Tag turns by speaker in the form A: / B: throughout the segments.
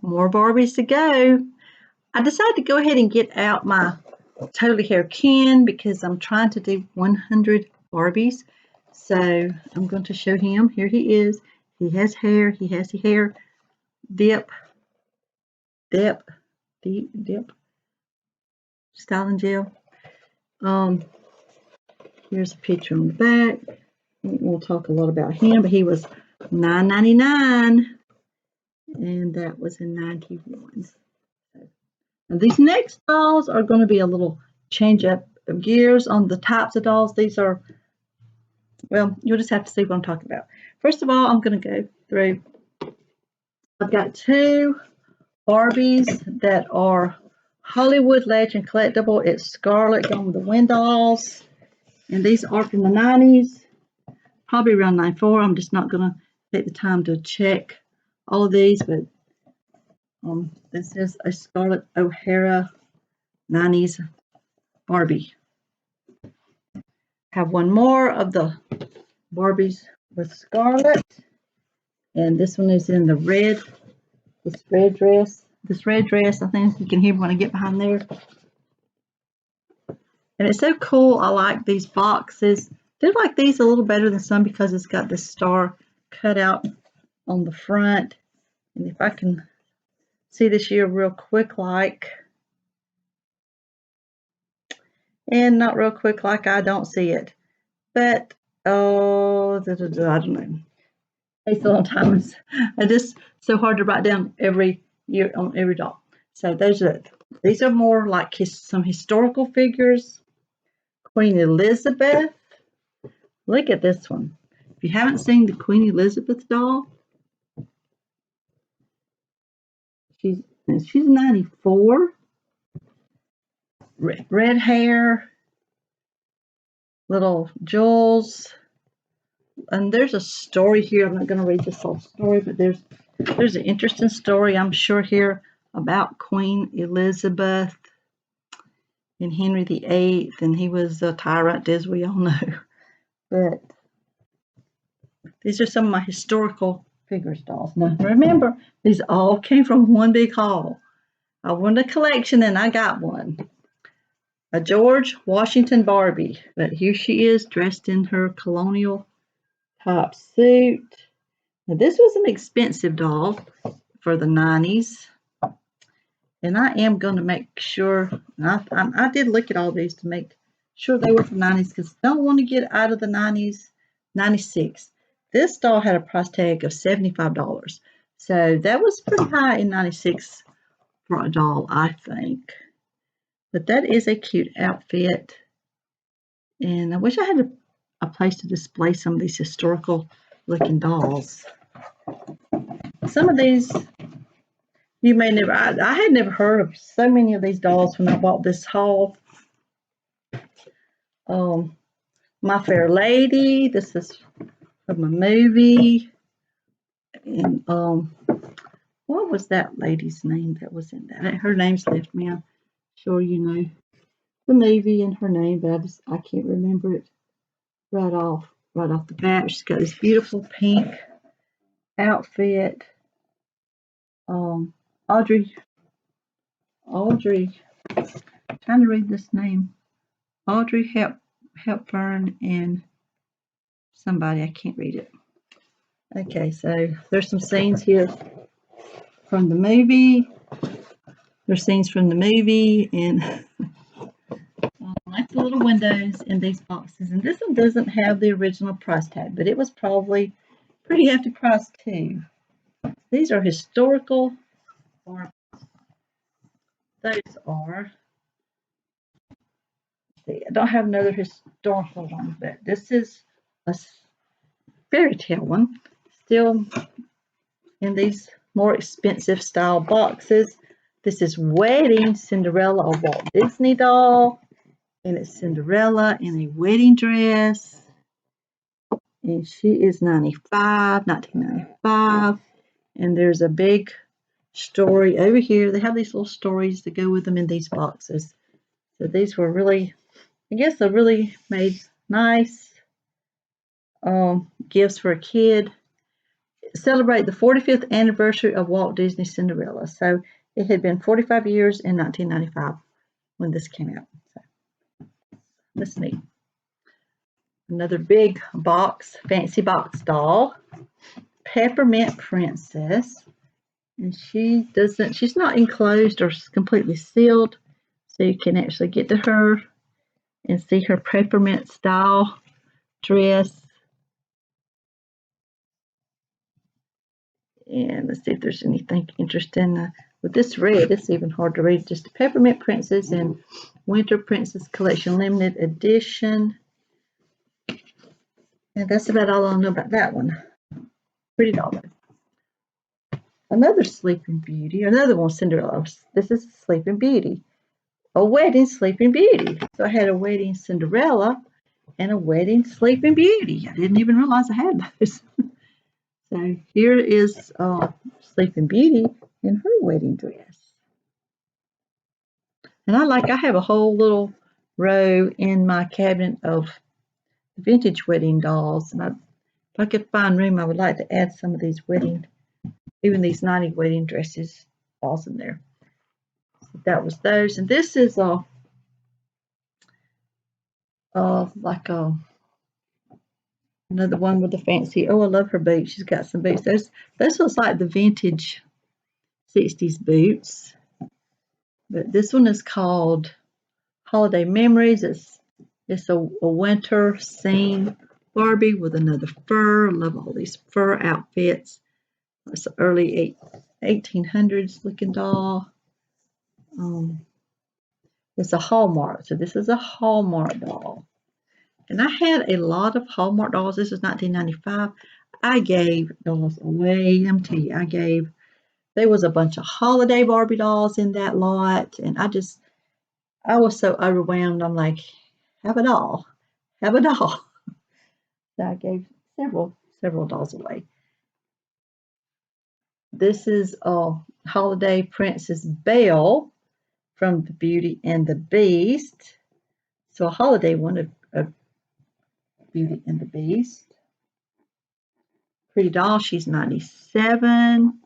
A: more Barbies to go. I decided to go ahead and get out my Totally Hair Ken because I'm trying to do 100 Barbies. So I'm going to show him. Here he is. He has hair. He has the hair. Dip, dip, dip. Styling gel. Here's a picture on the back. We'll talk a lot about him, but he was $9.99, and that was in '91. And these next dolls are going to be a little change up of gears on the types of dolls. These are, well, you'll just have to see what I'm talking about. First of all, I'm going to go through. I've got two Barbies that are Hollywood Legend collectible. It's Scarlet going with the Wind dolls. And these are from the 90s, probably around 94. I'm just not going to take the time to check all of these, but this is a Scarlett O'Hara 90s Barbie. Have one more of the Barbies with Scarlett, and this one is in the red, this red dress. This red dress, I think you can hear me when I get behind there. And it's so cool. I like these boxes. I do like these a little better than some because it's got this star cut out on the front. And if I can see this here real quick like, and not real quick like, I don't see it. But, oh, I don't know. Takes a long time. It's just so hard to write down every year on every doll. So these are more like some historical figures. Queen Elizabeth. Look at this one. If you haven't seen the Queen Elizabeth doll, she's 94. Red hair, little jewels. And there's a story here. I'm not going to read this whole story, but there's an interesting story, I'm sure, here about Queen Elizabeth and Henry VIII, and he was a tyrant, as we all know. But these are some of my historical figures dolls. Now, remember, these all came from one big haul. I wanted a collection, and I got one. A George Washington Barbie. But here she is, dressed in her colonial top suit. Now, this was an expensive doll for the 90s. And I am going to make sure, I did look at all these to make sure they were from 90s because I don't want to get out of the 90s. 96. This doll had a price tag of $75. So that was pretty high in 96 for a doll, I think. But that is a cute outfit. And I wish I had a place to display some of these historical looking dolls. Some of these you may never, I had never heard of so many of these dolls when I bought this haul. My Fair Lady, this is from a movie. And what was that lady's name that was in that? Her name's left me. I'm sure you know the movie and her name, but I can't remember it right off the bat. She's got this beautiful pink outfit. Audrey, I'm trying to read this name. Audrey Hepburn and somebody, I can't read it. Okay, so there's some scenes here from the movie. There's scenes from the movie, and like the little windows in these boxes. And this one doesn't have the original price tag, but it was probably pretty hefty price too. These are historical. Those are. See, I don't have another historical one, but this is a fairy tale one. Still in these more expensive style boxes. This is Wedding Cinderella, a Walt Disney doll. And it's Cinderella in a wedding dress. And she is 1995. And there's a big story over here. They have these little stories that go with them in these boxes. So these were really, I guess they really made nice gifts for a kid. celebrate the 45th anniversary of Walt Disney's Cinderella. So it had been 45 years in 1995 when this came out. So that's neat. Another big box, fancy box doll, Peppermint Princess. And she's not enclosed or completely sealed. So you can actually get to her and see her peppermint style dress. And let's see if there's anything interesting. With this red, it's even hard to read. Just a Peppermint Princess and Winter Princess Collection Limited Edition. And that's about all I know about that one. Pretty doll. Another Sleeping Beauty. Another one, Cinderella. This is Sleeping Beauty. A wedding Sleeping Beauty. So I had a wedding Cinderella and a wedding Sleeping Beauty. I didn't even realize I had those. So here is Sleeping Beauty in her wedding dress. And I have a whole little row in my cabinet of vintage wedding dolls. And if I could find room, I would like to add some of these even these 90 wedding dresses dolls in there. So that was those. And this is another one with the fancy. Oh, I love her boots. She's got some boots. Those looks like the vintage 60s boots. But this one is called Holiday Memories. It's a winter scene Barbie with another fur. I love all these fur outfits. It's an early 1800s looking doll. It's a Hallmark. So this is a Hallmark doll. And I had a lot of Hallmark dolls. This is 1995. I gave dolls away. Let me tell you, there was a bunch of holiday Barbie dolls in that lot. And I was so overwhelmed. I'm like, have a doll. Have a doll. So I gave several dolls away. This is Holiday Princess Belle from the Beauty and the Beast. So a holiday one of Beauty and the Beast. Pretty doll. She's 97.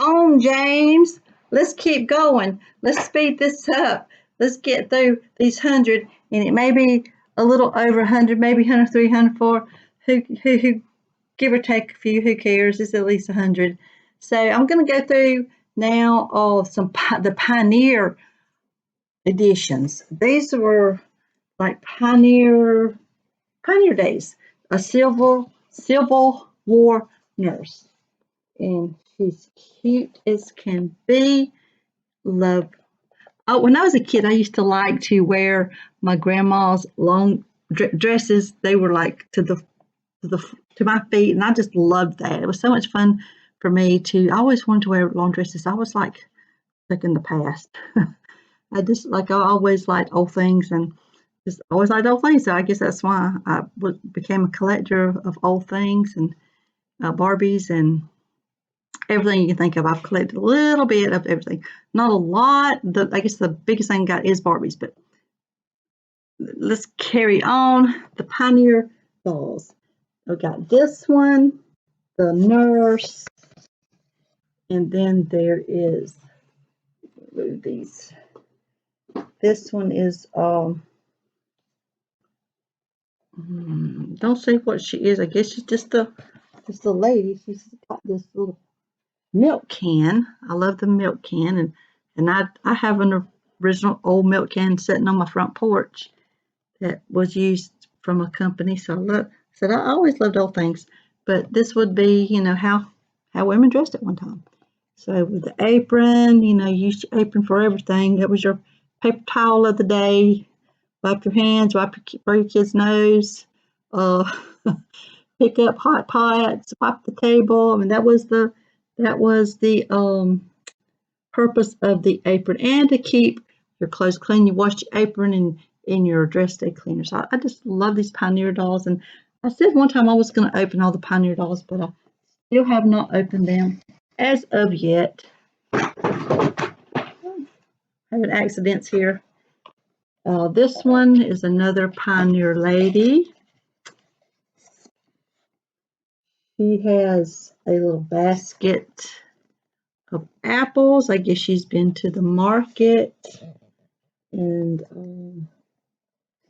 A: On, James. Let's keep going. Let's speed this up. Let's get through these 100, and it may be a little over 100, maybe 103, 104. Who give or take a few, who cares? It's at least 100. So I'm going to go through now the Pioneer editions. These were like Pioneer days. A Civil War nurse, and she's cute as can be. Love. Oh, when I was a kid, I used to like to wear my grandma's long dresses. They were like to my feet, and I just loved that. It was so much fun for me to. I always wanted to wear long dresses. I was like stuck in the past. I always liked old things and just always liked old things. So I guess that's why I became a collector of old things and Barbies and everything you can think of. I've collected a little bit of everything. Not a lot. I guess the biggest thing I got is Barbies, but let's carry on. The Pioneer dolls. I've got this one, the nurse, and then there is these. This one is don't say what she is. I guess she's just a lady. She's got this little milk can. I love the milk can, and I have an original old milk can sitting on my front porch that was used from a company. So I always loved old things, but this would be how women dressed at one time. So with the apron, use your apron for everything. That was your paper towel of the day. Wipe your hands, wipe your kid's nose, pick up hot pots, wipe the table. I mean, that was the purpose of the apron, and to keep your clothes clean. You wash your apron and in your dress stay cleaner. So I just love these Pioneer dolls, and I said one time I was going to open all the Pioneer dolls, but I still have not opened them as of yet. I having accidents here. This one is another Pioneer lady. She has a little basket of apples. I guess she's been to the market. And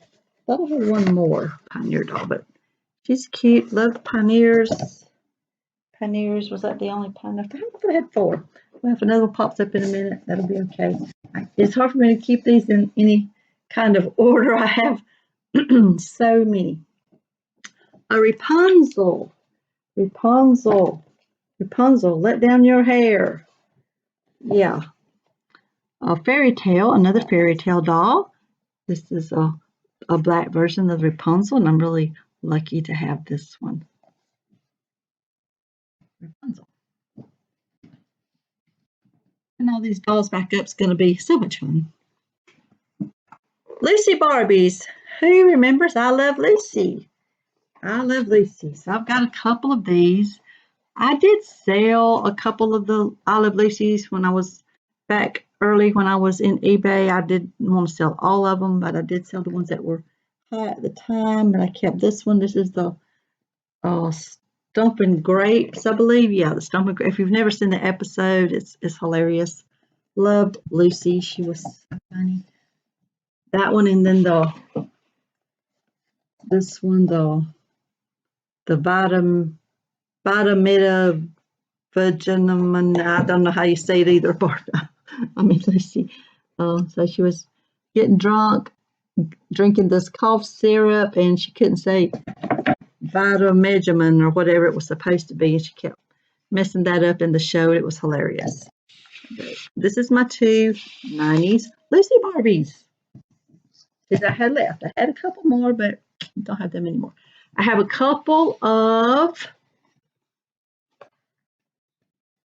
A: I thought I had one more Pioneer doll, but she's cute. Love Pioneers. Pioneers, was that the only Pioneer? I thought I had 4. Well, if another one pops up in a minute, that'll be okay. It's hard for me to keep these in any kind of order. I have so many. A Rapunzel. Rapunzel. Rapunzel, let down your hair. Yeah. A Fairytale, another Fairytale doll. This is a black version of Rapunzel, and I'm really lucky to have this one. Rapunzel. And all these dolls back up is going to be so much fun. Lucy Barbies. Who remembers I Love Lucy? I love Lucy. So I've got a couple of these. I did sell a couple of the I Love Lucy's when I was back early when I was in eBay. I didn't want to sell all of them, but I did sell the ones that were high at the time. And I kept this one. This is the Stomping Grapes, I believe. Yeah, the Stomping Grapes. If you've never seen the episode, it's hilarious. Loved Lucy. She was so funny. That one, and then this one, the Vitamita Virginum, I don't know how you say it either, Barbara. I mean, Lucy. So she was getting drunk, drinking this cough syrup, and she couldn't say Vitamegamin or whatever it was supposed to be, and she kept messing that up in the show. It was hilarious. But this is my 2 90s Lucy Barbies that I had left. I had a couple more, but don't have them anymore. I have a couple of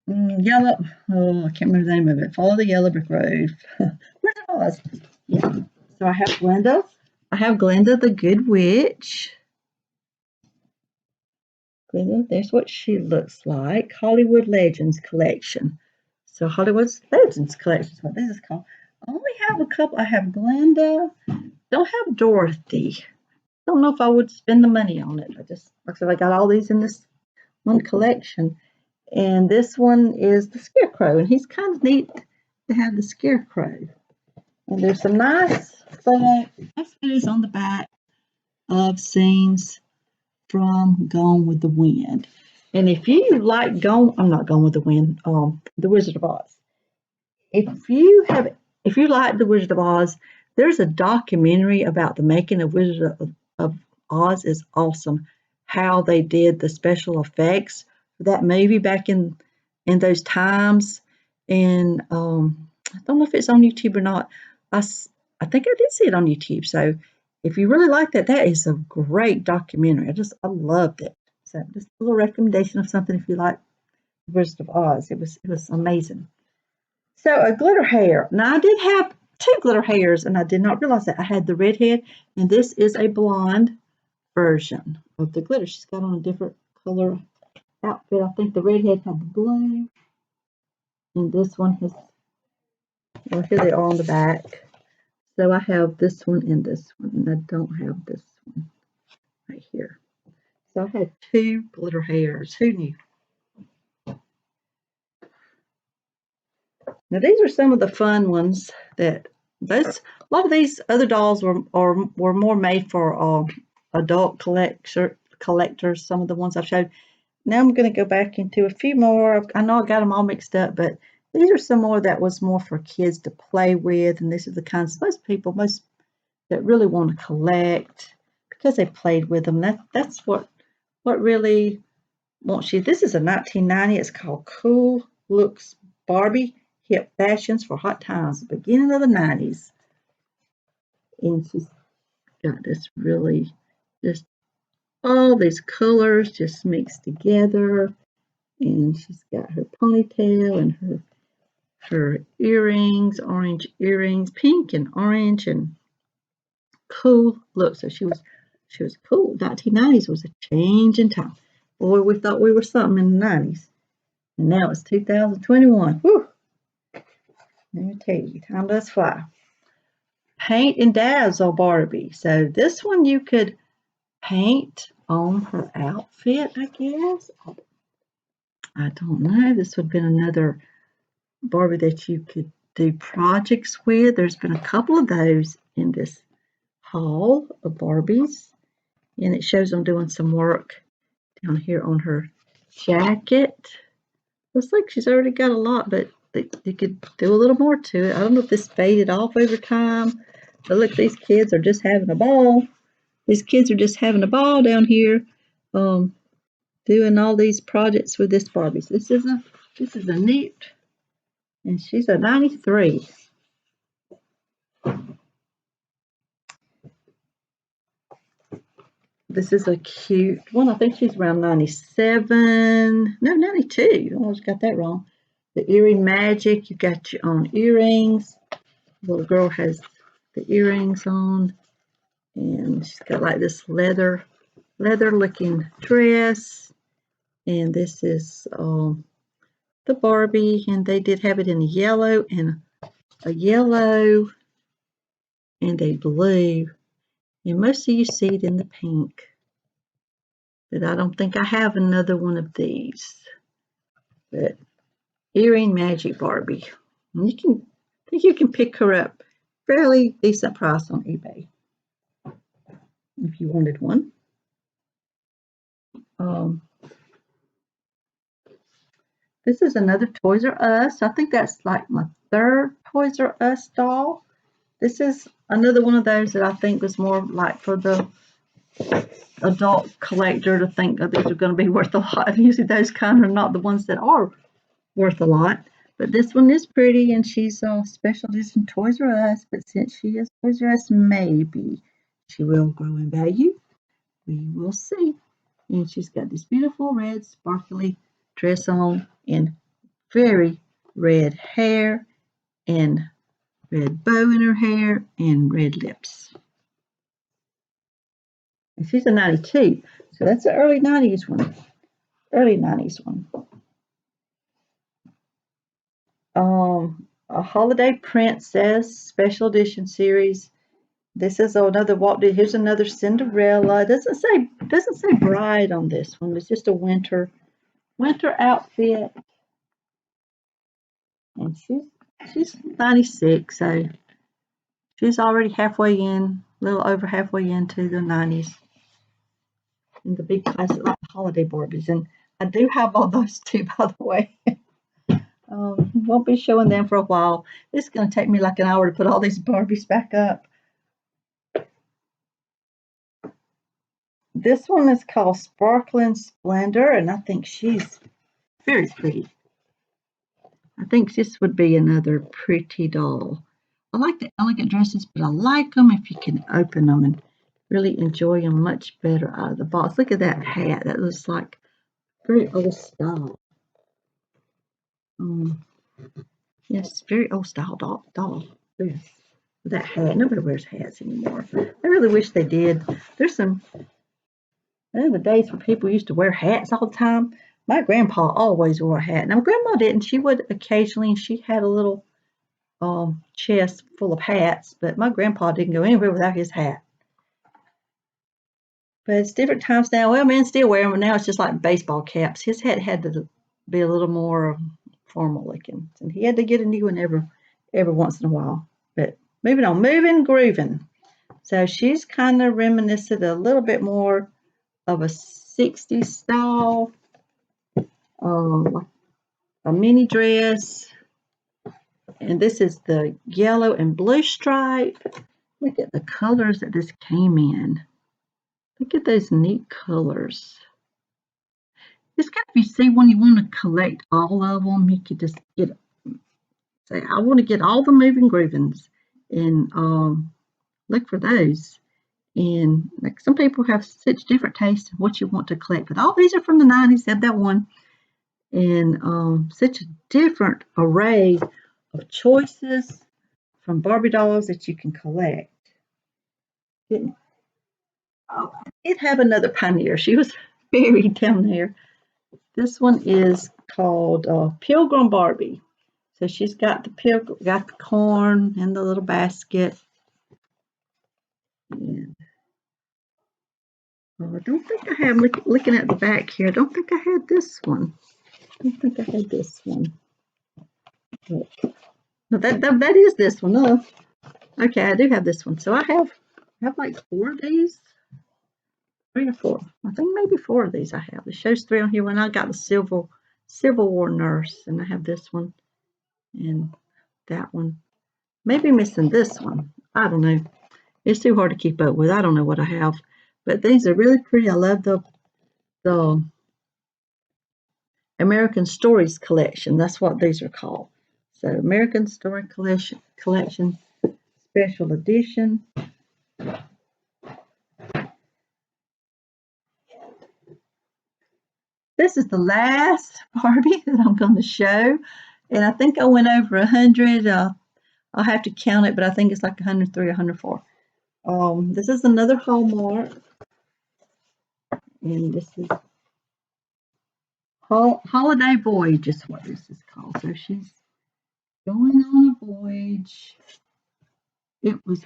A: yellow, I can't remember the name of it. Follow the Yellow Brick Road. Where's it was? Yeah. So I have Glinda. I have Glinda the Good Witch. Glinda, there's what she looks like. Hollywood Legends Collection. So Hollywood's Legends Collection is what this is called. I only have a couple. I have Glinda. Don't have Dorothy. Don't know if I would spend the money on it. Like I said, I got all these in this one collection. And this one is the Scarecrow, and he's kind of neat to have the Scarecrow. And there's some nice photos on the back of scenes from Gone with the Wind. And if you like I'm not Gone with the Wind, The Wizard of Oz. If you like The Wizard of Oz, there's a documentary about the making of Wizard of Oz. Is awesome. How they did the special effects for that movie back in those times. And I don't know if it's on YouTube or not. I think I did see it on YouTube. So if you really like that, that is a great documentary. I loved it. So just a little recommendation of something if you like The Wizard of Oz. It was amazing. So a glitter hair. Now I did have 2 glitter hairs, and I did not realize that. I had the redhead, and this is a blonde version of the glitter. She's got on a different color outfit. I think the redhead had the blue, and this one has, well, here they are on the back. So I have this one and this one, and I don't have this one right here. So I had 2 glitter hairs. Who knew? Now these are some of the fun ones that a lot of these other dolls were more made for adult collectors. Some of the ones I've showed. Now I'm going to go back into a few more. I know I got them all mixed up, but these are some more that was more for kids to play with, and these are the kinds most that really want to collect because they played with them. That's what really wants you. This is a 1990. It's called Cool Looks Barbie. Hip fashions for hot times, the beginning of the 90s. And she's got this really just all these colors just mixed together. And she's got her ponytail and her earrings, orange earrings, pink and orange, and cool look. So she was cool. 1990s was a change in time. Boy, we thought we were something in the 90s. And now it's 2021. Whew. Let me tell you, time does fly. Paint and dazzle Barbie. So this one you could paint on her outfit, I guess. I don't know. This would have been another Barbie that you could do projects with. There's been a couple of those in this haul of Barbies. And it shows them doing some work down here on her jacket. Looks like she's already got a lot, but you could do a little more to it. I don't know if this faded off over time. But look, these kids are just having a ball. These kids are just having a ball down here, doing all these projects with this Barbie. So this is a neat, and she's a 93. This is a cute one. I think she's around 97. No, 92. I almost got that wrong. The earring magic. You got your own earrings. The little girl has the earrings on, and she's got like this leather looking dress. And this is the Barbie, and they did have it in a yellow and a blue, and most of you see it in the pink. But I don't think I have another one of these. But earring magic Barbie. And I think you can pick her up fairly decent price on eBay if you wanted one. This is another Toys R Us. I think that's like my third Toys R Us doll. This is another one of those that I think was more like for the adult collector to think that these are going to be worth a lot. Usually those kind are not the ones that are worth a lot. But this one is pretty, and she's a special edition Toys R Us. But since she is Toys R Us, maybe she will grow in value. We will see. And she's got this beautiful red sparkly dress on and very red hair and red bow in her hair and red lips. And she's a 92, so that's an early 90s one. Early 90s one. A Holiday Princess Special Edition series. This is another Walt Disney. Here's another Cinderella. It doesn't say bride on this one. It's just a winter outfit. And she's 96, so she's already halfway in, a little over halfway into the 90s. And the big classic like holiday Barbies. And I do have all those too, by the way. Won't be showing them for a while. It's going to take me like an hour to put all these Barbies back up. This one is called Sparkling Splendor, and I think she's very pretty. I think this would be another pretty doll. I like the elegant dresses, but I like them if you can open them and really enjoy them much better out of the box. Look at that hat. That looks like very old style. Yes, very old style doll. Yes. With that hat. Nobody wears hats anymore. I really wish they did. There's some the days when people used to wear hats all the time. My grandpa always wore a hat. Now, my grandma didn't. She would occasionally, and she had a little chest full of hats, but my grandpa didn't go anywhere without his hat. But it's different times now. Well, men still wear them, but now it's just like baseball caps. His hat had to be a little more formal looking, and he had to get a new one every once in a while. But moving on, moving, grooving. So she's kind of reminiscent a little bit more of a 60s style, a mini dress. And this is the yellow and blue stripe. Look at the colors that this came in. Look at those neat colors. It's got to be, see, when you want to collect all of them, you could just say, I want to get all the moving groovings and look for those. And like some people have such different tastes in what you want to collect. But all these are from the 90s, have that one. And such a different array of choices from Barbie dolls that you can collect. It have another pioneer. She was buried down there. This one is called Pilgrim Barbie. So she's got got the corn in the little basket. And I don't think I have, looking at the back here, I don't think I had this one. I don't think I had this one. But, no, that is this one. No. Okay, I do have this one. So I have like 4 of these. 3 or 4. I think maybe 4 of these I have. It shows 3 on here when I got the Civil War nurse, and I have this one and that one. Maybe missing this one. I don't know. It's too hard to keep up with. I don't know what I have. But these are really pretty. I love the American Stories collection. That's what these are called. So American Story collection special edition. This is the last Barbie that I'm going to show. And I think I went over 100. I'll have to count it, but I think it's like 103 or 104. This is another Hallmark. And this is Holiday Voyage is what this is called. So she's going on a voyage.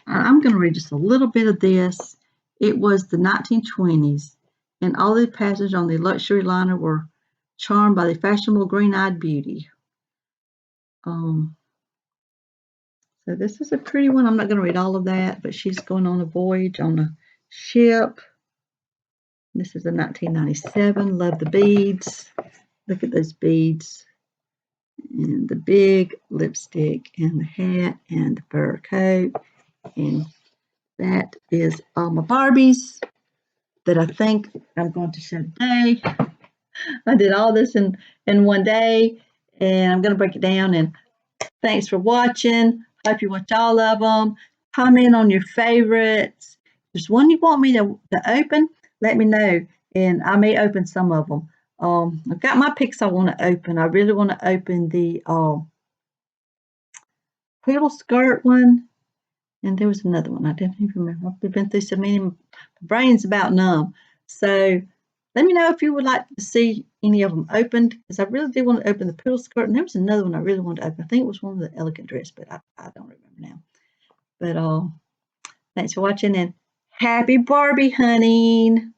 A: I'm going to read just a little bit of this. It was the 1920s, and all the passengers on the luxury liner were charmed by the fashionable green-eyed beauty. So this is a pretty one. I'm not going to read all of that, but she's going on a voyage on a ship. This is a 1997. Love the beads. Look at those beads. And the big lipstick and the hat and the fur coat. And that is all my Barbies that I think I'm going to show today. I did all this in one day, and I'm going to break it down. And thanks for watching. Hope you watch all of them. Comment on your favorites. If there's one you want me to open, let me know, and I may open some of them. I've got my picks I want to open. I really want to open the poodle skirt one. And there was another one. I didn't even remember. I've been through so many. My brain's about numb. So let me know if you would like to see any of them opened, because I really did want to open the poodle skirt. And there was another one I really wanted to open. I think it was one of the elegant dress, but I don't remember now. But thanks for watching, and happy Barbie hunting.